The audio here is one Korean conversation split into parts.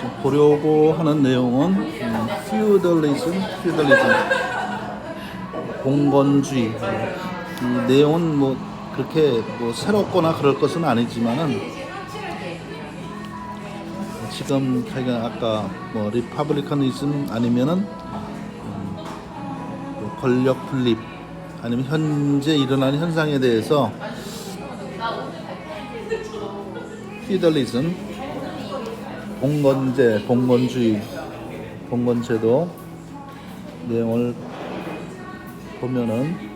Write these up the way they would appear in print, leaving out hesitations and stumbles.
지금 보려고 하는 내용은 feudalism, 봉건주의. 이 내용은 뭐 그렇게 뭐 새롭거나 그럴 것은 아니지만은 지금 자기가 아까 뭐 리퍼블리커니즘 아니면은 권력 분립 아니면 현재 일어나는 현상에 대해서 피덜리즘, 봉건제, 봉건주의, 봉건제도 내용을 보면은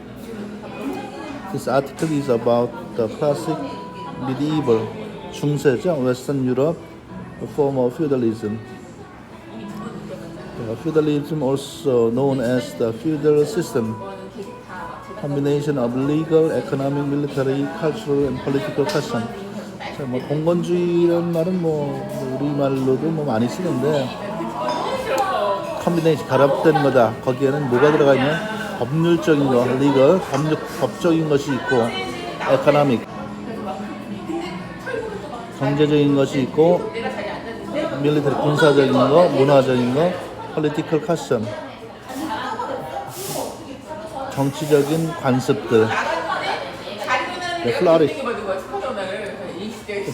This article is about the classic medieval 중세죠, Western Europe, a form of feudalism. Feudalism, also known as the feudal system, combination of legal, economic, military, cultural, and political custom. 자, 뭐 봉건주의라는 말은 뭐 우리말로도 뭐 많이 쓰는데 컨비네이션 결합된 거다. 거기에는 뭐가 들어가 있냐? 법률적인 거, legal, 법적인 것이 있고, economic, 경제적인 것이 있고, military, 군사적인 거, 문화적인 거, political custom, 정치적인 관습들.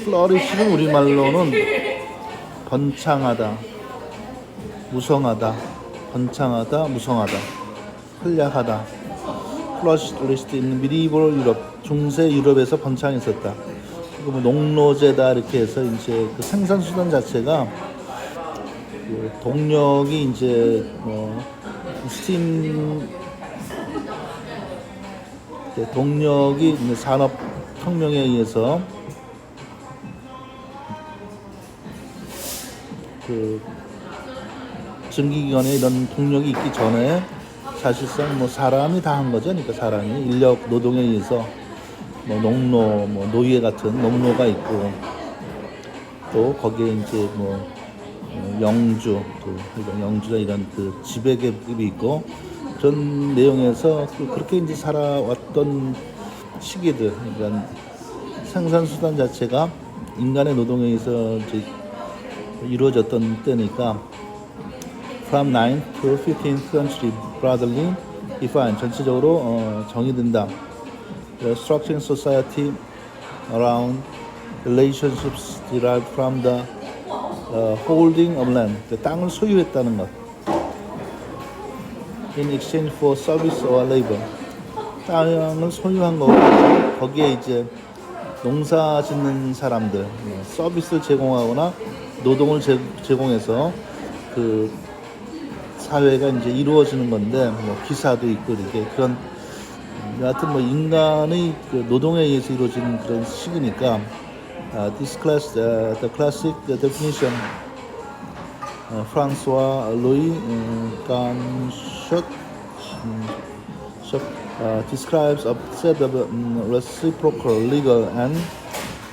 flourish는 우리말로는 번창하다, 무성하다, 번창하다, 무성하다, 활약하다. flourished in medieval Europe, 중세 유럽에서 번창했었다. 그리고 뭐 농노제다 이렇게 해서 이제 그 생산 수단 자체가 그 동력이 이제 뭐 스팀 동력이 산업 혁명에 의해서 그 증기기관에 이런 동력이 있기 전에 사실상 뭐 사람이 다 한 거죠. 그러니까 사람이 인력 노동에 의해서 뭐 농노, 뭐 노예 같은 농노가 있고 또 거기에 이제 뭐 영주, 영주나 이런 그 지배 계급이 있고 그런 내용에서 그렇게 이제 살아왔던 시기들, 그러니까 생산 수단 자체가 인간의 노동에 의해서 이제 이루어졌던 때니까 from 9th to 15th century broadly defined, 전체적으로 정의된다. Structuring society around relationships derived from the holding of land, 땅을 소유했다는 것. In exchange for service or labor, 땅을 소유한 거고 거기에 이제 농사 짓는 사람들, 서비스를 제공하거나 노동을 제공해서 그 사회가 이제 이루어지는 건데 뭐 기사도 있고 이렇게 그런 여하튼 뭐 인간의 그 노동에 의해서 이루어지는 그런 시기니까 this class the classic definition Francois Louis Ganchot describes a set of reciprocal legal and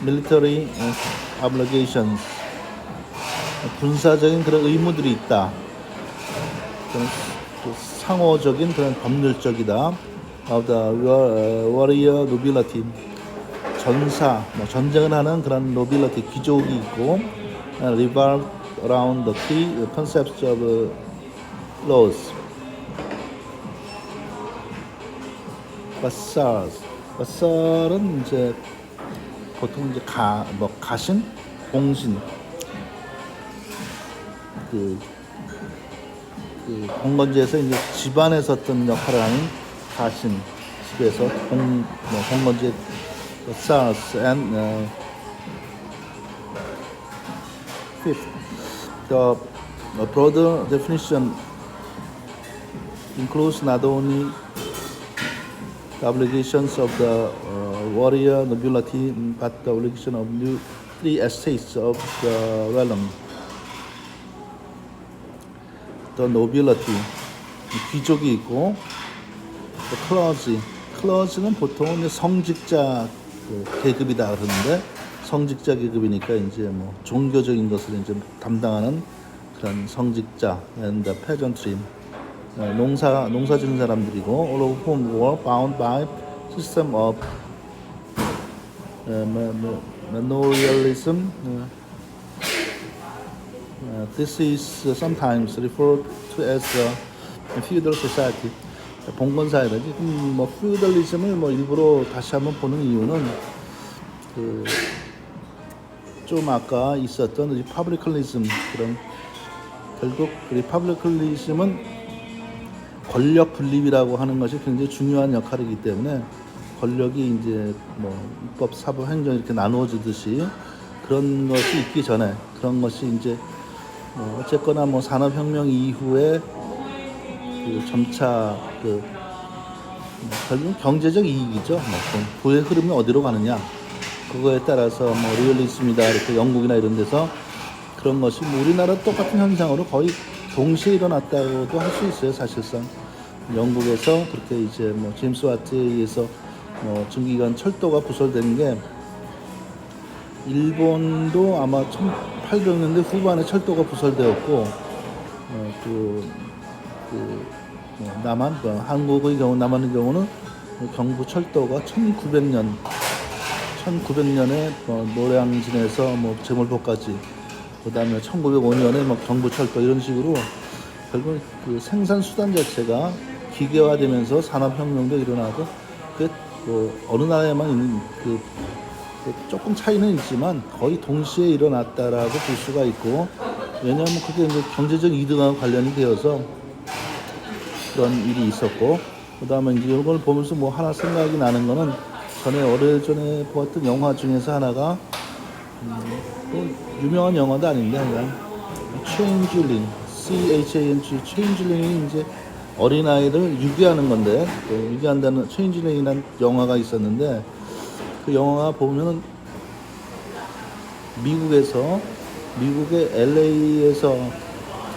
military obligations. 군사적인 그런 의무들이 있다. 상호적인 그런 법률적이다. Of the warrior nobility, 전사, 전쟁을 하는 그런 nobility 귀족이 있고, revolved around the key concepts of laws. vasal은 이제 보통 이제 가신, 공신, 그 봉건제에서 이제 집안에서 어떤 역할을 하는 가신, 집에서 봉건제 vassals and fifth, the broader definition includes not only the obligations of the warrior nobility but the obligation of three estates of the realm. The nobility, 귀족이 있고, clergy는 보통 성직자 계급이다 그러는데 성직자 계급이니까 이제 뭐 종교적인 것을 이제 담당하는 그런 성직자, and the peasantry, 농사 짓는 사람들이고, all of whom were bound by system of manorialism, This is sometimes referred to as a feudal society. 봉건사회라지. 뭐 feudalism을 뭐 일부러 다시 한번 보는 이유는 그 좀 아까 있었던 리퍼블리컬리즘 그런 결국 리퍼블리컬리즘은 권력 분립이라고 하는 것이 굉장히 중요한 역할이기 때문에 권력이 이제 뭐 입법, 사법, 행정 이렇게 나누어지듯이 그런 것이 있기 전에 그런 것이 이제 뭐 어쨌거나 뭐 산업혁명 이후에 그 점차 그 결국 경제적 이익이죠. 뭐 부의 흐름이 어디로 가느냐 그거에 따라서 뭐 리얼리즘이다 이렇게 영국이나 이런 데서 그런 것이 뭐 우리나라 똑같은 현상으로 거의 동시에 일어났다고도 할 수 있어요. 사실상 영국에서 그렇게 이제 뭐 제임스 와트에 의해서 뭐 증기기관 철도가 부설된 게 일본도 아마 1800년대 후반에 철도가 부설되었고 뭐 남한 한국의 경우 남한의 경우는 경부 철도가 1900년에 노량진에서 뭐 제물포까지 그다음에 1905년에 뭐 경부철도 이런 식으로 결국 그 생산 수단 자체가 기계화되면서 산업혁명도 일어나고 그 어느 나라에만 있는 그 조금 차이는 있지만 거의 동시에 일어났다라고 볼 수가 있고 왜냐하면 그게 이제 경제적 이득과 관련이 되어서 그런 일이 있었고 그다음에 이제 이런 걸 보면서 뭐 하나 생각이 나는 거는 전에 오래전에 보았던 영화 중에서 하나가 또 유명한 영화도 아닌데 그냥 체인지링 CHANG 체인지링이 이제 어린아이를 유기하는 건데 유기한다는 체인지링이라는 영화가 있었는데 그 영화 보면은 미국의 LA에서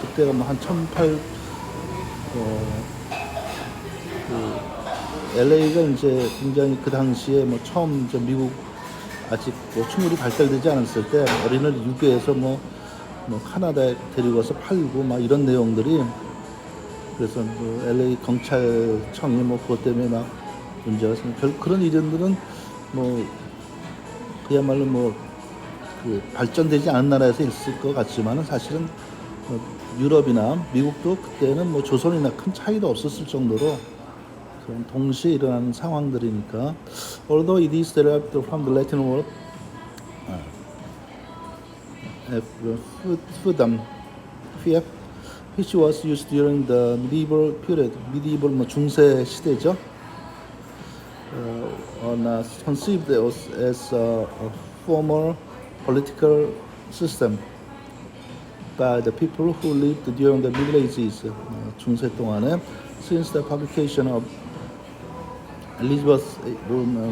그때가 뭐 한 18 LA가 이제 굉장히 그 당시에 뭐 처음 이제 미국 아직 뭐 충분히 발달되지 않았을 때 어린이를 유기해서 뭐 카나다에 데리고 가서 팔고 막 이런 내용들이 그래서 뭐 LA 경찰청이 뭐 그것 때문에 막 문제가 생겨 결국 그런 일들은 뭐 그야말로 뭐 그 발전되지 않은 나라에서 있을 것 같지만은 사실은 뭐 유럽이나 미국도 그때는 뭐 조선이나 큰 차이도 없었을 정도로 그런 동시에 일어나는 상황들이니까 although it is derived from the Latin word foodum fief which was used during the medieval period medieval 뭐 중세 시대죠. Conceived as a formal political system by the people who lived during the Middle Ages 중세 동안에 since the publication of Elizabeth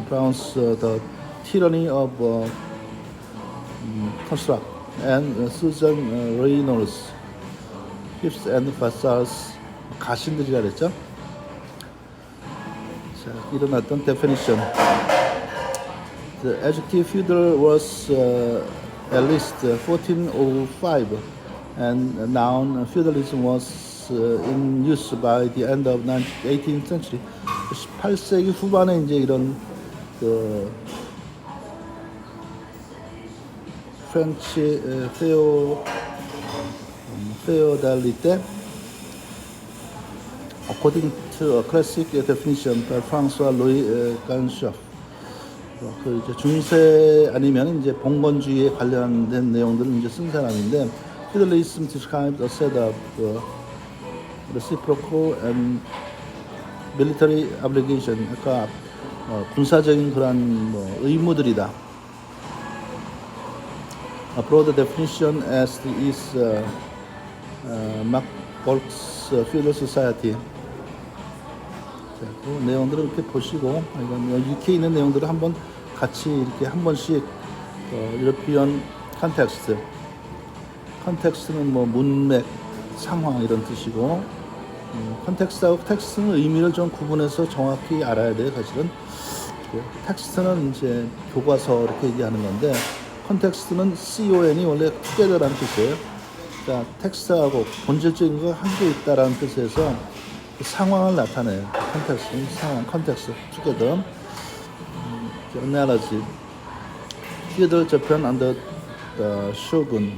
Brown's The Tyranny of Construct and Susan Reynolds Fifth and Vassals 가신들이라 그랬죠. 자, 일어났던 definition. The adjective feudal was at least 1405 and noun feudalism was in use by the end of 18th century. 18세기 후반에 이제 이런 그 프렌치 feudality 때 according to a classic definition by François Louis Ganchoff 그 이제 중세 아니면 이제 봉건주의에 관련된 내용들을 이제 쓴 사람인데 feudalism described a set of reciprocal and military obligation, 그러니까 군사적인 그런 뭐 의무들이다. A broad definition as is Mark Bolt's Feudal Society. 자, 그 내용들을 이렇게 보시고 이건 UK에 있는 내용들을 한번 같이 이렇게 한 번씩 유러피언 컨텍스트. 컨텍스트는 뭐 문맥, 상황 이런 뜻이고 컨텍스트하고 텍스트는 의미를 좀 구분해서 정확히 알아야 돼요. 사실은 텍스트는 이제 교과서 이렇게 얘기하는 건데 컨텍스트는 CON이 원래 together라는 뜻이에요. 그러니까 텍스트하고 본질적인 거 함께 있다라는 뜻에서 상황을 나타내요. 컨텍스트는 상황, 컨텍스트, together. analogy. feudal Japan under the shogun.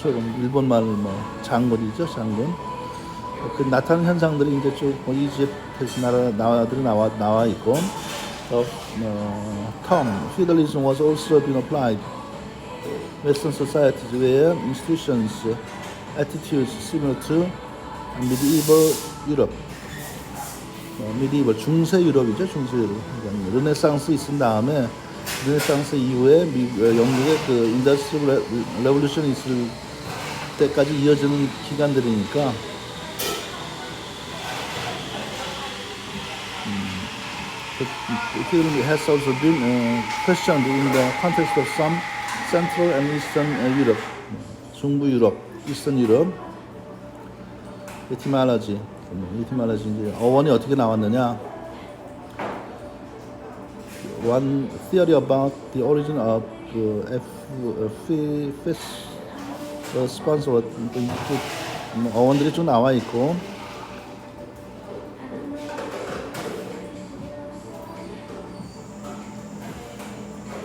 쇼군, 일본 말 뭐 장군이죠, 장군. 그 나타나는 현상들이 이제 쭉 이집트 나라들이 나와 있고, term feudalism was also being applied Western societies where institutions, attitudes similar to medieval Europe. medieval 중세 유럽이죠, 중세 유럽. 그러니까 르네상스 있은 다음에 르네상스 이후에 영국의 그 인더스트리얼 레볼루션이 있을 때까지 이어지는 기간들이니까 it has also been questioned in the context of some Central and Eastern Europe, 중부 유럽, Eastern Europe. etymology 이제 어원이 어떻게 나왔느냐? One theory about the origin of sponsor 어원들이 좀 나와 있고.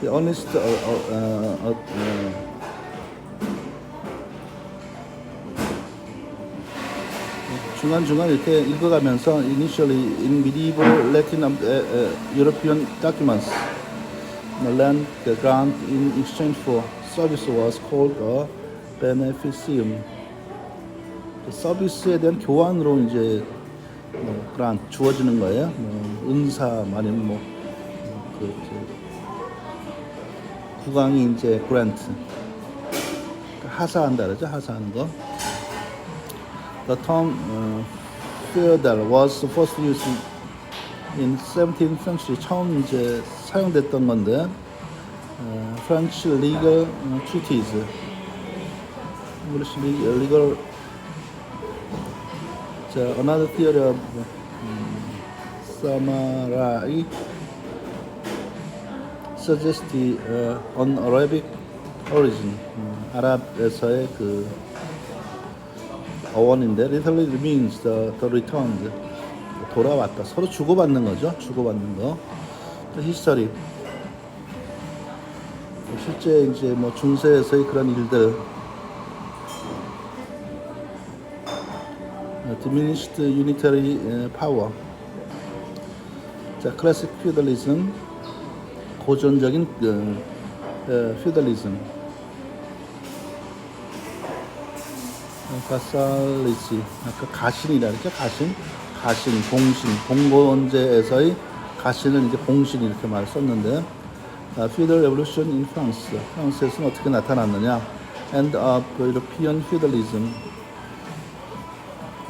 The honest 중간중간 이렇게 읽어가면서 initially in medieval Latin European documents, the land grant in exchange for service was called a beneficium. 서비스에 대한 교환으로 이제 grant 주어지는 거예요. 은사 아니면 국왕이 이제 grant 하사한다 그러죠. 하사하는 거. The term feudal was first used in 17th century. 처음 이제 사용됐던 건데, French legal treatise, English legal. 자, another theory of Samurai suggests the un-Arabic origin. 아랍에서의 그 어원인데 literally means the returned, 돌아왔다. 서로 주고받는 거죠. 주고받는 거. history, 실제 이제 뭐 중세에서의 그런 일들. diminished unitary power. 자, classic feudalism, 고전적인 feudalism. 가살리시, 아까 가신이라 그랬죠. 가신, 봉신, 봉건제에서의 가신을 이제 봉신 이렇게 말을 썼는데, feudal revolution in France, 프랑스에서는 어떻게 나타났느냐? End of European feudalism,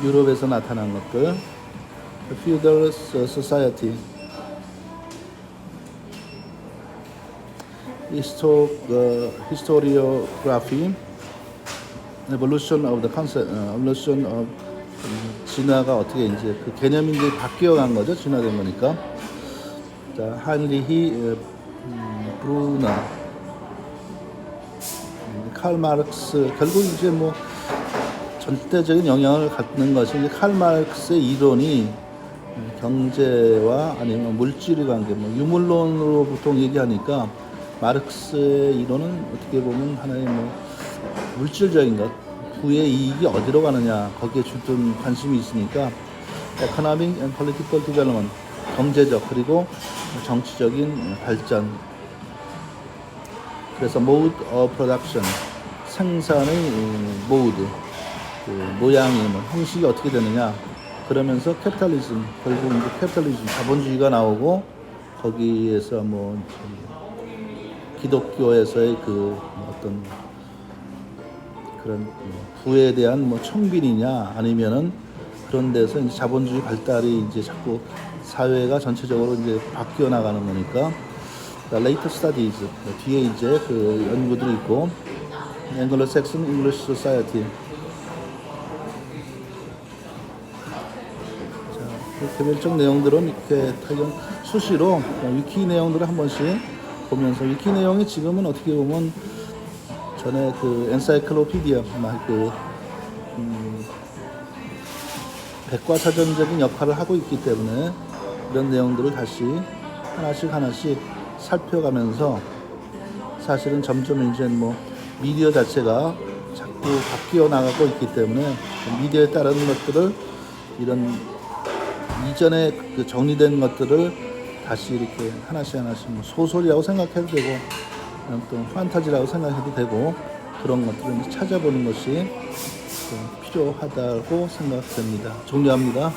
유럽에서 나타난 것들. feudal society, historiography, evolution of the concept, evolution of 진화가 어떻게 이제 그 개념이 이제 바뀌어간 거죠. 진화된 거니까. 자, 하인리히 브루너, 칼 마르크스, 결국 이제 뭐 전대적인 영향을 갖는 것이 이제 칼 마르크스의 이론이 경제와 아니면 물질의 관계, 뭐 유물론으로 보통 얘기하니까 마르크스의 이론은 어떻게 보면 하나의 뭐 물질적인 것, 부의 이익이 어디로 가느냐, 거기에 주둔 관심이 있으니까 economic and political development, 경제적 그리고 정치적인 발전. 그래서 mode of production, 생산의 mode, 그 모양이 뭐 형식이 어떻게 되느냐. 그러면서 캐피탈리즘, 결국 이제 캐피탈리즘, 자본주의가 나오고 거기에서 뭐 기독교에서의 그 어떤 그런 부에 대한 뭐 청빈이냐 아니면은 그런 데서 이제 자본주의 발달이 이제 자꾸 사회가 전체적으로 이제 바뀌어 나가는 거니까. later studies, 뒤에 이제 그 연구들이 있고, Anglo-Saxon English Society. 자, 그 개별적 내용들은 이렇게 수시로 위키 내용들을 한 번씩 보면서, 위키 내용이 지금은 어떻게 보면 전에 그 엔사이클로피디아, 그 백과사전적인 역할을 하고 있기 때문에 이런 내용들을 다시 하나씩 살펴가면서, 사실은 점점 이제 뭐 미디어 자체가 자꾸 바뀌어 나가고 있기 때문에 미디어에 따른 것들을 이런 이전에 그 정리된 것들을 다시 이렇게 하나씩 뭐 소설이라고 생각해도 되고 또 판타지라고 생각해도 되고 그런 것들을 찾아보는 것이 필요하다고 생각됩니다. 종료합니다.